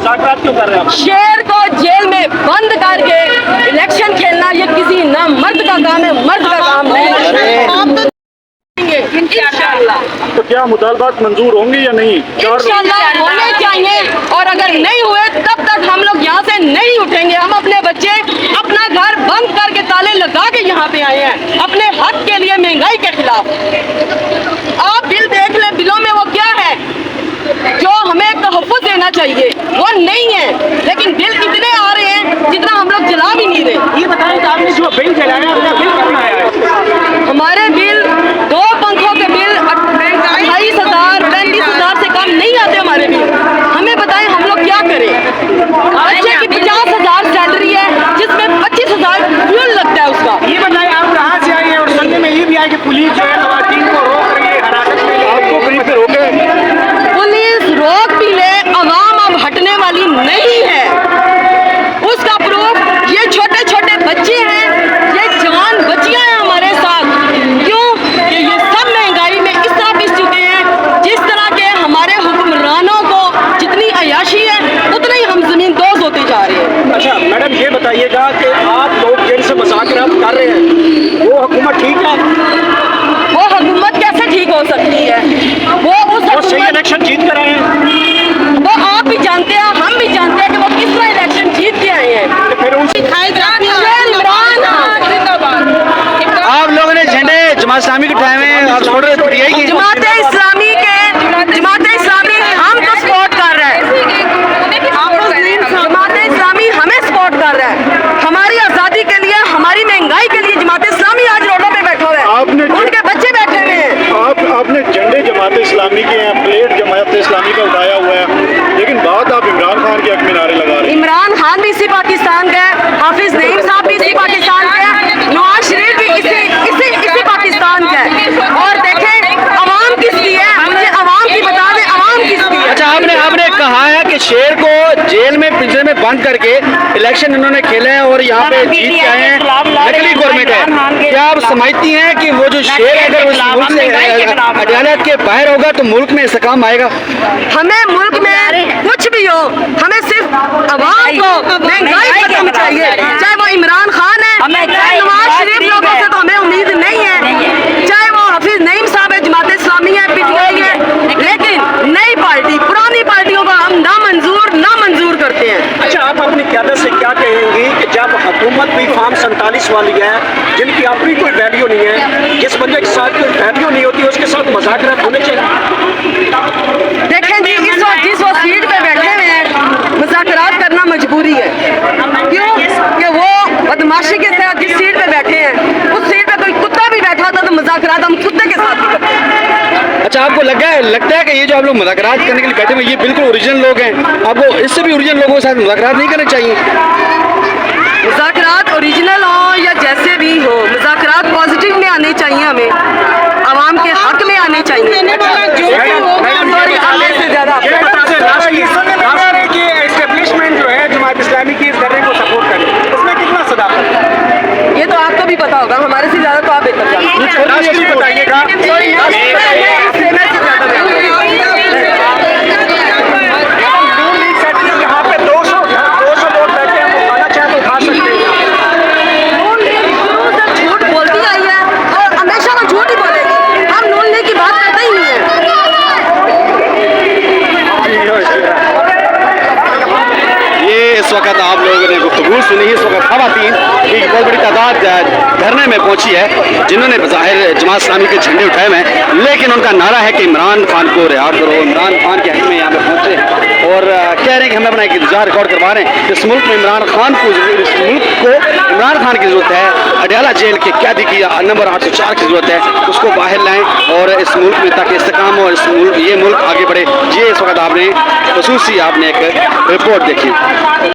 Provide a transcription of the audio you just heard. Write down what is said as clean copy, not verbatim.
मुज़ाकरात क्यों कर रहे हैं? शेर को जेल में बंद करके इलेक्शन खेलना ये किसी ना मर्द का काम है, मर्द का काम नहीं है। इंशाअल्लाह तो क्या मुतालबात मंजूर होंगे या नहीं? इंशाअल्लाह होने चाहिए, और अगर नहीं हुए तब तक हम लोग यहाँ से नहीं उठेंगे। हम अपने बच्चे अपना घर बंद करके ताले लगा के यहाँ पे आए हैं अपने हक के लिए, महंगाई के खिलाफ। आप बिल देख ले, बिलों में वो क्या है जो हमें तहफ़्फ़ुज़ देना चाहिए वो नहीं है, लेकिन बिल इतने आ रहे हैं जितना हम लोग जला भी नहीं रहे। ये बताएं कि आपने जो बिल जलाया अपना बिल कितना आया? हमारे बिल 2 पंखों के बिल 28,000 35,000 से कम नहीं आते हमारे बिल। हमें बताएं हम लोग क्या करें? बच्चे की 50,000 सैलरी है जिसमें 25,000 फ्यूल लगता है उसका। ये बताएं आप कहाँ से आए हैं? और सुनने में ये भी आया कि पुलिस जो है ख़वातीन को रोक रही है, हिरासत में ले। आपको कहीं पे रोके? पुलिस रोक भी ले, अवाम अब हटने वाली नहीं है। उसका प्रूफ ये छोटे छोटे बच्चे हैं, ये जवान बच्चियां हैं हमारे साथ। क्यों कि ये सब महंगाई में इस तरह पिस चुके हैं, जिस तरह के हमारे हुक्मरानों को जितनी अयाशी है उतना ही हम जमीन दोज होते जा रहे हैं। अच्छा मैडम, ये बताइएगा कि आप लोग जिनसे मुज़ाकरात कर रहे हैं वो हुकूमत ठीक है? वो हुकूमत कैसे ठीक हो सकती है? वो सही इलेक्शन जीत कर आए हैं। वो आप भी जानते हैं, हम भी जानते हैं कि वो किस तरह इलेक्शन जीत के आए हैं। तो फिर उनसे आप लोगों ने झंडे जमात इस्लामी के उठाए हैं, आप छोड़ रहे दिया ही जमात इस्लामी हम तो सपोर्ट कर रहे हैं, जमात इस्लामी हमें सपोर्ट कर रहा है। हमारी आज़ादी के लिए, हमारी महंगाई के लिए जमात इस्लामी आज रोडों पे बैठे हुए हैं, उनके बच्चे बैठे हुए हैं। आपने झंडे जमात इस्लामी के हैं, प्लेट जमात इस्लामी का उठाया हुआ है, लेकिन बात आप इमरान खान के हक में नारे लगा रहे हैं। इमरान खान भी इसी पाकिस्तान का है, हाफिज नईम साहब भी इसी पाकिस्तान का है, नवाज शरीफ भी इसी पाकिस्तान का है। और देखें अवाम किसकी है, मुझे अवाम की बता दें, अवाम किसकी है। अच्छा, आपने कहा है कि शेर को जेल में पिंजरे में बंद करके इलेक्शन इन्होंने खेले हैं और यहाँ पे जीत के आए हैं, नकली गवर्नमेंट है। क्या आप समझती हैं कि वो जो शेर है अगर उस मुल्क से अदालत के बाहर होगा तो मुल्क में इस्तेकाम आएगा? हमें मुल्क में कुछ भी हो, हमें सिर्फ अवाम को महंगाई खत्म चाहिए, चाहे वो इमरान खान है, चाहे नवाज शरीफ। लोगों से तो हमें उम्मीद नहीं है, चाहे वो हाफिज नईम साहब है, जमात इस्लामी है, पीटीआई है, लेकिन नई पार्टी, पुरानी पार्टियों को हम नामंजूर करते हैं। अच्छा, आप अपनी क़यादत से क्या कहेंगी कि जब हुकूमत भी फार्म 47 वाली है, जिनकी अपनी कोई वैल्यू नहीं है, जिस बंदे के साथ कोई वैल्यू नहीं होती उसके साथ मुज़ाकरात होने चाहिए? देखें जी, जिस वो सीट पे बैठे हुए हैं मुज़ाकरात करना मजबूरी है। क्यों कि वो बदमाशी के साथ जिस सीट पे बैठे हैं उस सीट पे कोई कुत्ता भी बैठा था तो मुज़ाकरात हम कुत्ते के साथ भी करते हैं। अच्छा, आपको लगता है कि ये जो आप लोग मुज़ाकरात करने के लिए बैठे हुए ये बिल्कुल ओरिजिनल लोग हैं? आपको इससे भी ओरिजिनल लोगों के साथ मुज़ाकरात नहीं करने चाहिए? मुज़ाकरात ओरिजिनल हो या जैसे भी हो, मुज़ाकरात पॉजिटिव में आने चाहिए, हमें आवाम के हक में आने चाहिए। एस्टेब्लिशमेंट जो है जमात इस्लामी की इस धरने को सपोर्ट करे, उसमें कितना सदाकत है? ये तो आपको भी पता होगा, हमारे से ज़्यादा तो आप बेहतर जानते हैं। बताइएगा। यहाँ पे 200 लोग बैठे हैं, वो खाना चाहे तो खा सकते हैं। झूठ बोलती आई है और हमेशा वो झूठ ही बोलेगी। हम नून लीग की बात करते ही नहीं है। ये इस वक्त आप लोगों ने गुफ्तगू सुनी। इस वक्त ख़वातीन की बहुत बड़ी तादाद धरने में पहुंची है जिन्होंने बज़ाहिर जमात इस्लामी के झंडे उठाए हुए हैं, लेकिन उनका नारा है कि इमरान खान को रिहा करो। इमरान खान के हक में यहाँ पे पहुंचे हैं और कह रहे हैं कि हमें अपना एक इंतजार रिकॉर्ड करवा रहे हैं। इस मुल्क में इमरान खान को इमरान खान की ज़रूरत है। अडयाला जेल के कैदी की नंबर 804 की ज़रूरत है, उसको बाहर लाएँ और इस मुल्क में ताकि इस्तेकाम हो, ये मुल्क आगे बढ़े। ये इस वक्त आपने खसूसी एक रिपोर्ट देखी।